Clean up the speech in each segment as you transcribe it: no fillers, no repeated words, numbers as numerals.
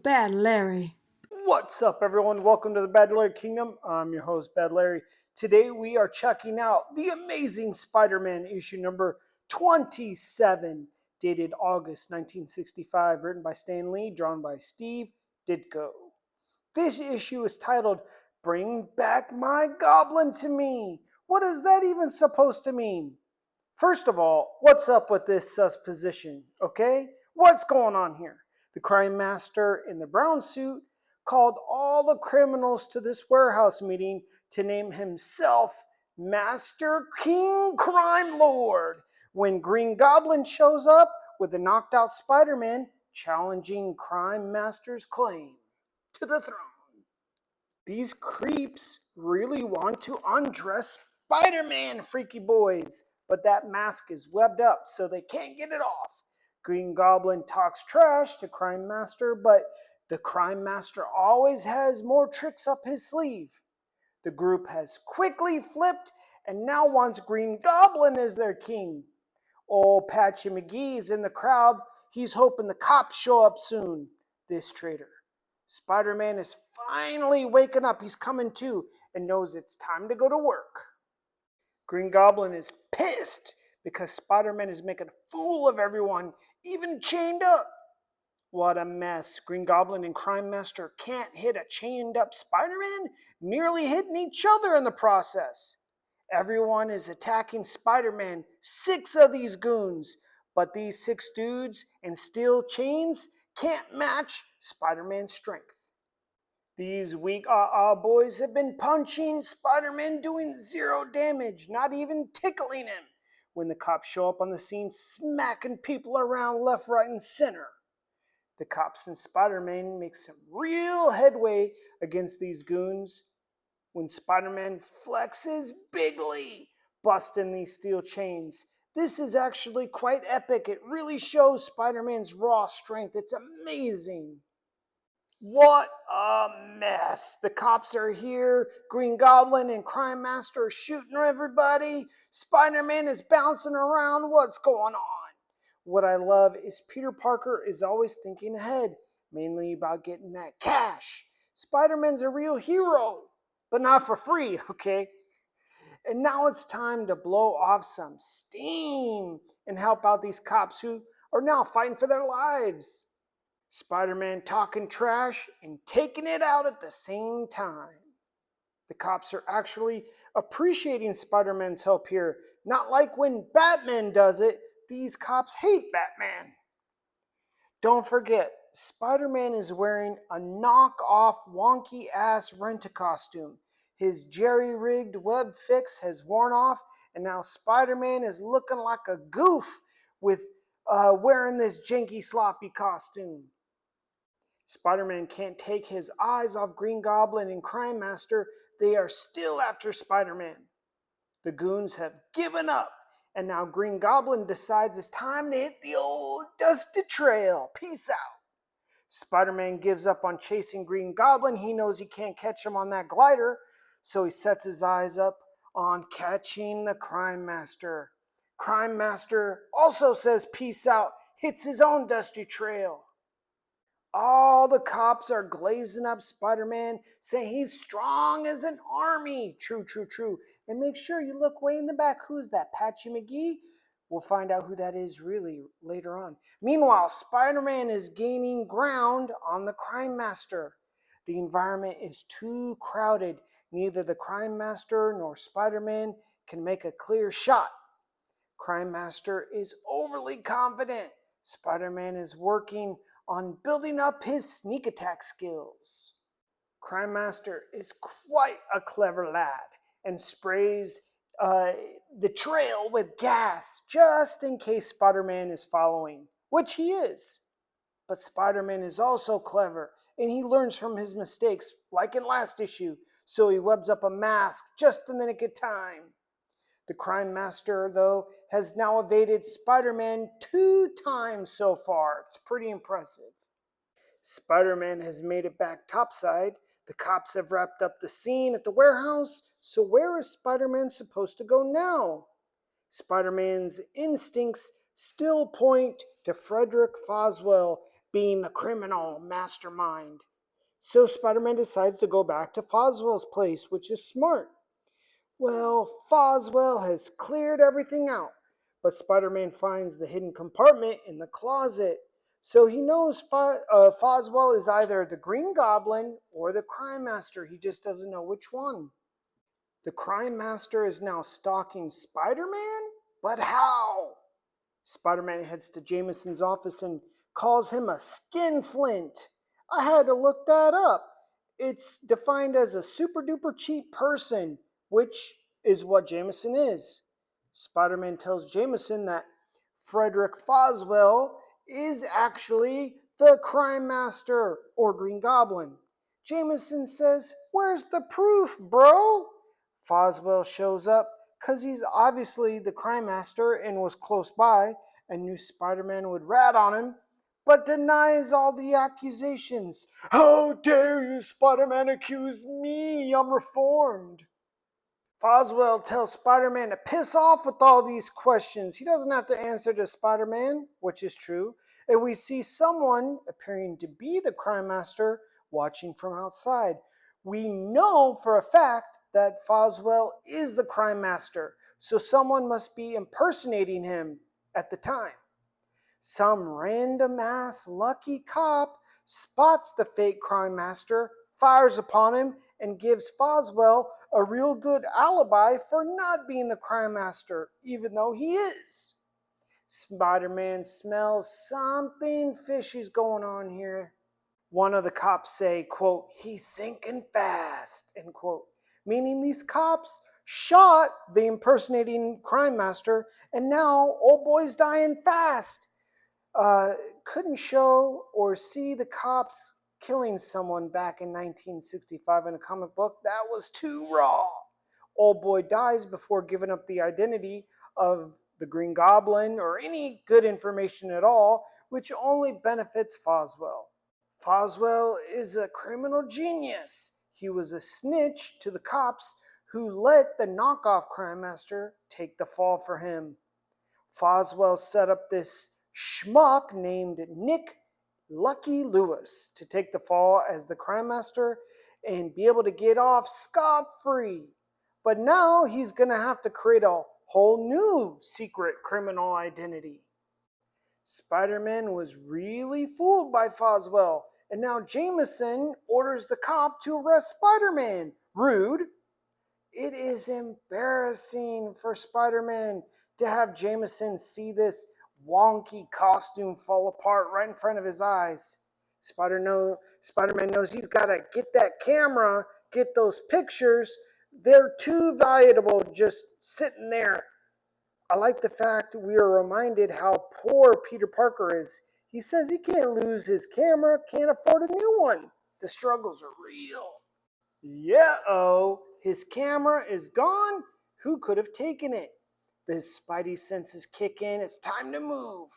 Bad Larry. What's up, everyone? Welcome to the Bad Larry Kingdom. I'm your host, Bad Larry. Today we are checking out The Amazing Spider-Man issue number 27, dated August 1965, written by Stan Lee, drawn by Steve Ditko. This issue is titled, Bring Back My Goblin to Me. What is that even supposed to mean? First of all, what's up with this supposition, okay? What's going on here? The crime master in the brown suit called all the criminals to this warehouse meeting to name himself Master King Crime Lord when Green Goblin shows up with a knocked out Spider-Man challenging Crime Master's claim to the throne. These creeps really want to undress Spider-Man, freaky boys, but that mask is webbed up so they can't get it off. Green Goblin talks trash to Crime Master, but the Crime Master always has more tricks up his sleeve. The group has quickly flipped and now wants Green Goblin as their king. Old Patchy McGee's in the crowd. He's hoping the cops show up soon. This traitor. Spider-Man is finally waking up. He's coming to and knows it's time to go to work. Green Goblin is pissed because Spider-Man is making a fool of everyone, even chained up. What a mess. Green Goblin and Crime Master can't hit a chained up Spider-Man, nearly hitting each other in the process. Everyone is attacking Spider-Man, 6 of these goons, but these 6 dudes in steel chains can't match Spider-Man's strength. These weak boys have been punching Spider-Man, doing 0 damage, not even tickling him. When the cops show up on the scene, smacking people around left, right, and center. The cops and Spider-Man make some real headway against these goons when Spider-Man flexes bigly, busting these steel chains. This is actually quite epic. It really shows Spider-Man's raw strength. It's amazing. What a mess. The cops are here. Green Goblin and Crime Master are shooting everybody. Spider-Man is bouncing around. What's going on? What I love is Peter Parker is always thinking ahead, mainly about getting that cash. Spider-Man's a real hero, but not for free, okay? And now it's time to blow off some steam and help out these cops who are now fighting for their lives. Spider-Man talking trash and taking it out at the same time. The cops are actually appreciating Spider-Man's help here, not like when Batman does it. These cops hate Batman. Don't forget, Spider-Man is wearing a knockoff wonky-ass rent-a-costume. His jerry-rigged web fix has worn off, and now Spider-Man is looking like a goof with wearing this janky, sloppy costume. Spider-Man can't take his eyes off Green Goblin and Crime Master. They are still after Spider-Man. The goons have given up, and now Green Goblin decides it's time to hit the old dusty trail. Peace out. Spider-Man gives up on chasing Green Goblin. He knows he can't catch him on that glider, so he sets his eyes up on catching the Crime Master. Crime Master also says peace out, hits his own dusty trail. All the cops are glazing up Spider-Man, saying he's strong as an army. True, true, true. And make sure you look way in the back. Who's that? Patchy McGee? We'll find out who that is really later on. Meanwhile, Spider-Man is gaining ground on the Crime Master. The environment is too crowded. Neither the Crime Master nor Spider-Man can make a clear shot. Crime Master is overly confident. Spider-Man is working on building up his sneak attack skills. Crime Master is quite a clever lad and sprays the trail with gas just in case Spider-Man is following, which he is. But Spider-Man is also clever and he learns from his mistakes, like in last issue, so he webs up a mask just in the nick of time. The Crime Master, though, has now evaded Spider-Man 2 times so far. It's pretty impressive. Spider-Man has made it back topside. The cops have wrapped up the scene at the warehouse, so where is Spider-Man supposed to go now? Spider-Man's instincts still point to Frederick Foswell being the criminal mastermind. So Spider-Man decides to go back to Foswell's place, which is smart. Well, Foswell has cleared everything out, but Spider-Man finds the hidden compartment in the closet. So he knows Foswell is either the Green Goblin or the Crime Master. He just doesn't know which one. The Crime Master is now stalking Spider-Man? But how? Spider-Man heads to Jameson's office and calls him a skinflint. I had to look that up. It's defined as a super duper cheap person, which is what Jameson is. Spider-Man tells Jameson that Frederick Foswell is actually the Crime Master or Green Goblin. Jameson says, "Where's the proof, bro?" Foswell shows up because he's obviously the Crime Master and was close by and knew Spider-Man would rat on him, but denies all the accusations. "How dare you, Spider-Man, accuse me? I'm reformed." Foswell tells Spider-Man to piss off with all these questions. He doesn't have to answer to Spider-Man, which is true. And we see someone appearing to be the Crime Master watching from outside. We know for a fact that Foswell is the Crime Master, so someone must be impersonating him at the time. Some random ass lucky cop spots the fake Crime Master, fires upon him, and gives Foswell a real good alibi for not being the Crime Master, even though he is. Spider-Man smells something fishy's going on here. One of the cops say, quote, "He's sinking fast," end quote. Meaning these cops shot the impersonating Crime Master, and now old boy's dying fast. Couldn't show or see the cops killing someone back in 1965 in a comic book. That was too raw. Old boy dies before giving up the identity of the Green Goblin or any good information at all, which only benefits Foswell. Foswell is a criminal genius. He was a snitch to the cops who let the knockoff Crime Master take the fall for him. Foswell set up this schmuck named Nick Lucky Lewis to take the fall as the Crime Master and be able to get off scot-free. But now he's going to have to create a whole new secret criminal identity. Spider-Man was really fooled by Foswell, and now Jameson orders the cop to arrest Spider-Man. Rude. It is embarrassing for Spider-Man to have Jameson see this wonky costume fall apart right in front of his eyes. Spider-Man knows he's got to get that camera, get those pictures. They're too valuable just sitting there. I like the fact we are reminded how poor Peter Parker is. He says he can't lose his camera, can't afford a new one. The struggles are real. Yeah-oh, his camera is gone? Who could have taken it? The Spidey senses kick in. It's time to move.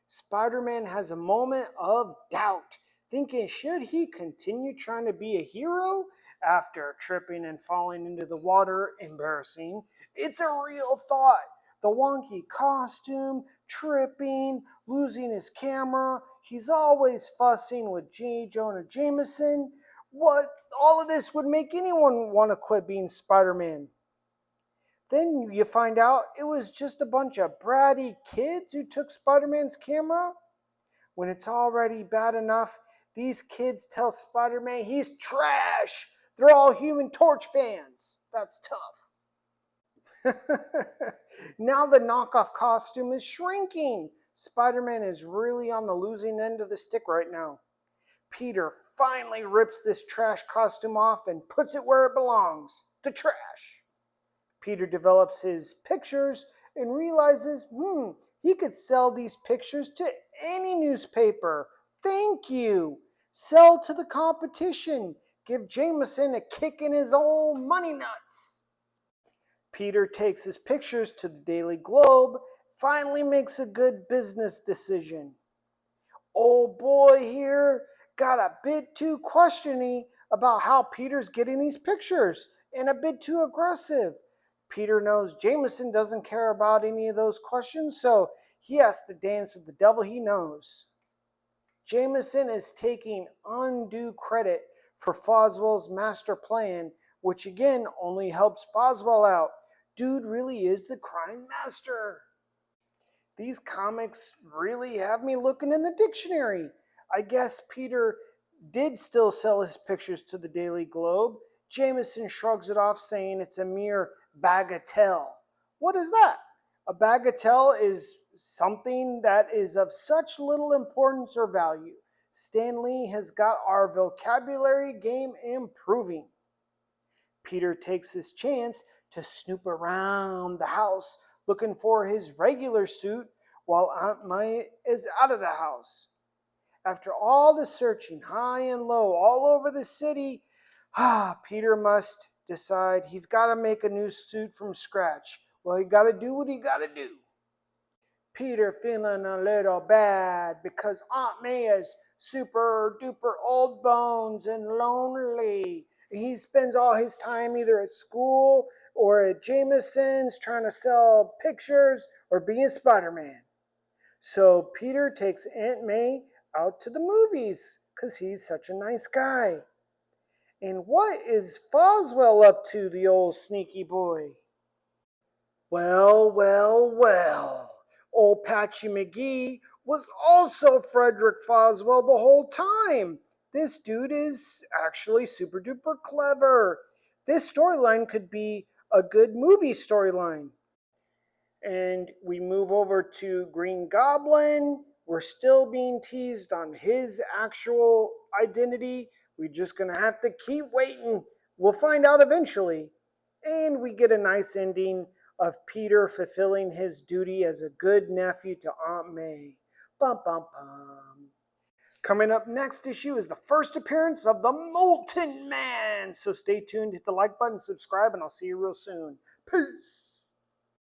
Spider-Man has a moment of doubt, thinking should he continue trying to be a hero after tripping and falling into the water? Embarrassing. It's a real thought. The wonky costume, tripping, losing his camera. He's always fussing with J. Jonah Jameson. What? All of this would make anyone want to quit being Spider-Man. Then you find out it was just a bunch of bratty kids who took Spider-Man's camera. When it's already bad enough, these kids tell Spider-Man he's trash. They're all Human Torch fans. That's tough. Now the knockoff costume is shrinking. Spider-Man is really on the losing end of the stick right now. Peter finally rips this trash costume off and puts it where it belongs, the trash. Peter develops his pictures and realizes, he could sell these pictures to any newspaper. Thank you. Sell to the competition. Give Jameson a kick in his old money nuts. Peter takes his pictures to the Daily Globe, finally makes a good business decision. Old boy here got a bit too questiony about how Peter's getting these pictures and a bit too aggressive. Peter knows Jameson doesn't care about any of those questions, so he has to dance with the devil he knows. Jameson is taking undue credit for Foswell's master plan, which again only helps Foswell out. Dude really is the crime master. These comics really have me looking in the dictionary. I guess Peter did still sell his pictures to the Daily Globe. Jameson shrugs it off, saying it's a mere bagatelle. What is that? A bagatelle is something that is of such little importance or value. Stan Lee has got our vocabulary game improving. Peter takes his chance to snoop around the house looking for his regular suit while Aunt May is out of the house. After all the searching high and low all over the city, Peter must decide he's got to make a new suit from scratch. Well, he got to do what he got to do. Peter feeling a little bad because Aunt May is super duper old bones and lonely. He spends all his time either at school or at Jameson's trying to sell pictures or being Spider-Man. So Peter takes Aunt May out to the movies because he's such a nice guy. And what is Foswell up to, the old sneaky boy? Well, well, well. Old Patchy McGee was also Frederick Foswell the whole time. This dude is actually super duper clever. This storyline could be a good movie storyline. And we move over to Green Goblin. We're still being teased on his actual identity. We're just going to have to keep waiting. We'll find out eventually. And we get a nice ending of Peter fulfilling his duty as a good nephew to Aunt May. Bum, bum, bum. Coming up next issue is the first appearance of the Molten Man. So stay tuned, hit the like button, subscribe, and I'll see you real soon. Peace.